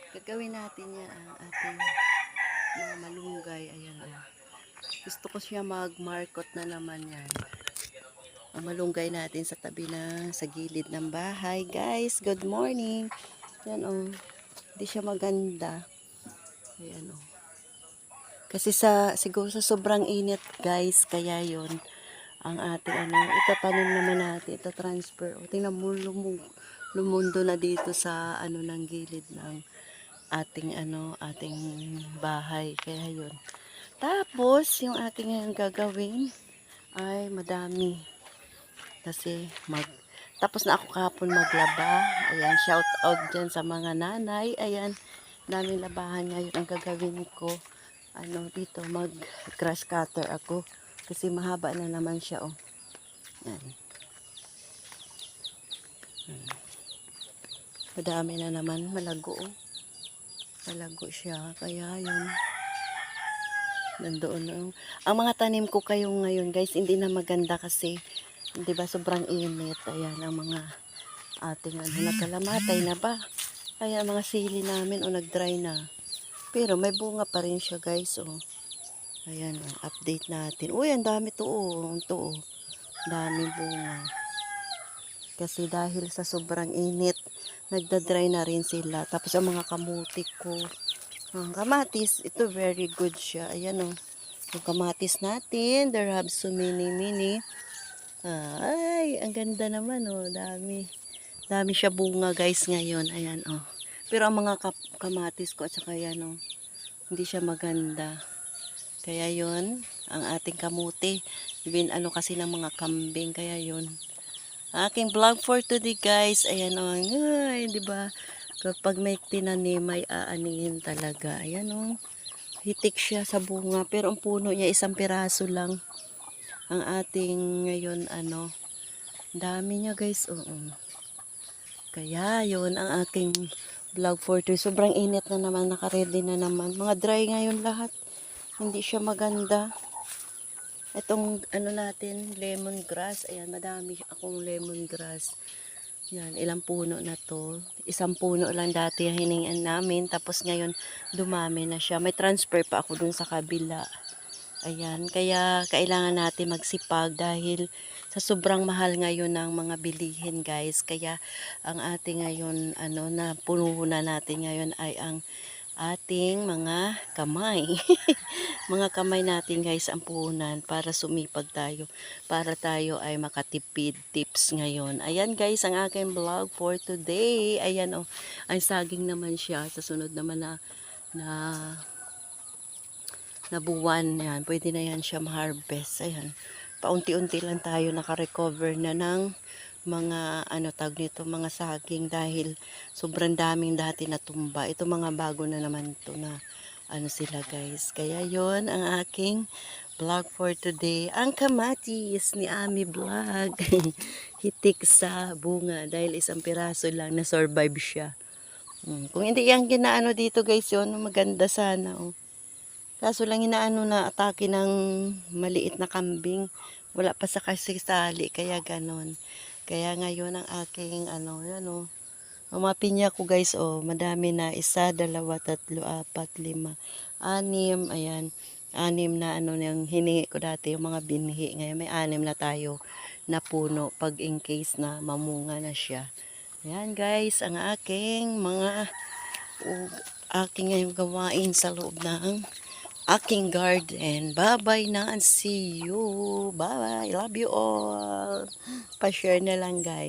Gagawin natin yan ang ating mga malunggay. Ayan o. Gusto ko siya mag-markot na naman yan. Ang malunggay natin sa tabi na sa gilid ng bahay. Guys, good morning. Yan o. Hindi siya maganda. Ayan o. Kasi siguro sa sobrang init guys, kaya yon ang ating itatanim naman natin, ita-transfer. O, tingnan mo, lumundo na dito sa ng gilid ng ating bahay. Kaya yun. Tapos, yung ating ngayon gagawin ay madami. Kasi tapos na ako kahapon maglaba. Ayan, shout out dyan sa mga nanay. Ayan, daming labahan ngayon ang gagawin ko. Dito, mag-grass cutter ako. Kasi mahaba na naman siya, oh. Ayan. Madami na naman, malago, oh. Malago siya, kaya yun. Nandoon na. Ang mga tanim ko kayo ngayon, guys, hindi na maganda kasi, di ba, sobrang init. Ayan, ang mga ating nagkalamatay na ba? Ayan, mga sili namin, nag-dry na. Pero may bunga pa rin siya, guys, oh. Ayan, update natin. Uy, ang dami to, oh. Ito, oh. Dami bunga. Kasi dahil sa sobrang init, nagda-dry na rin sila. Tapos ang mga kamuti ko, ang kamatis, ito very good siya. Ayan, oh. Yung kamatis natin, there have so many. Ay, ang ganda naman, oh. Dami siya bunga, guys, ngayon. Ayan, oh. Pero ang mga kamatis ko at saka yan, oh, hindi siya maganda. Kaya yon ang ating kamuti. Kasi ng mga kambing. Kaya yon aking vlog for today, guys. Ayan o. Ay, diba? Kapag may tinanim, may aanihin talaga. Ayan o. Hitik siya sa bunga. Pero ang puno niya, isang piraso lang. Ang ating ngayon, dami niya, guys. Oo. Kaya yon ang aking vlog for today. Sobrang init na naman. Nakaready na naman. Mga dry ngayon lahat. Hindi siya maganda. Itong natin, lemongrass. Ayan, madami akong lemongrass. Yan, ilang puno na to. Isang puno lang dati hiningan namin. Tapos ngayon, dumami na siya. May transfer pa ako dun sa kabila. Ayan, kaya kailangan natin magsipag dahil sa sobrang mahal ngayon ng mga bilihin, guys. Kaya ang ating ngayon, na punuhunan natin ngayon ay ang ating mga kamay. Mga kamay natin, guys, ang puhunan para sumipag tayo. Para tayo ay makatipid tips ngayon. Ayan, guys, ang aking vlog for today. Ayan, oh, ay saging naman siya. Sa sunod naman na buwan. Yan, pwede na yan siya ma-harvest. Ayan, paunti-unti lang tayo naka-recover na ng mga tawag nito, mga saging dahil sobrang daming dati natumba. Ito mga bago na naman to na sila, guys. Kaya yon ang aking vlog for today. Ang kamatis ni Ami Vlog. Hitik sa bunga dahil isang piraso lang na survive siya. Kung hindi yan ginaano dito, guys, yon maganda sana, oh. Kaso lang na atake ng maliit na kambing. Wala pa sa kasisali, kaya ganon. Kaya ngayon ang aking yan o. Ang mga pinya ko, guys, oh, madami na. 1, 2, 3, 4, 5, 6. Ayan. 6 na yung hiningi ko dati, yung mga binhi. Ngayon may 6 na tayo na puno pag in case na mamunga na siya. Ayan, guys, ang aking ngayong gawain sa loob ng aking garden. Bye-bye na and see you. Bye-bye. Love you all. Pa-share na lang, guys.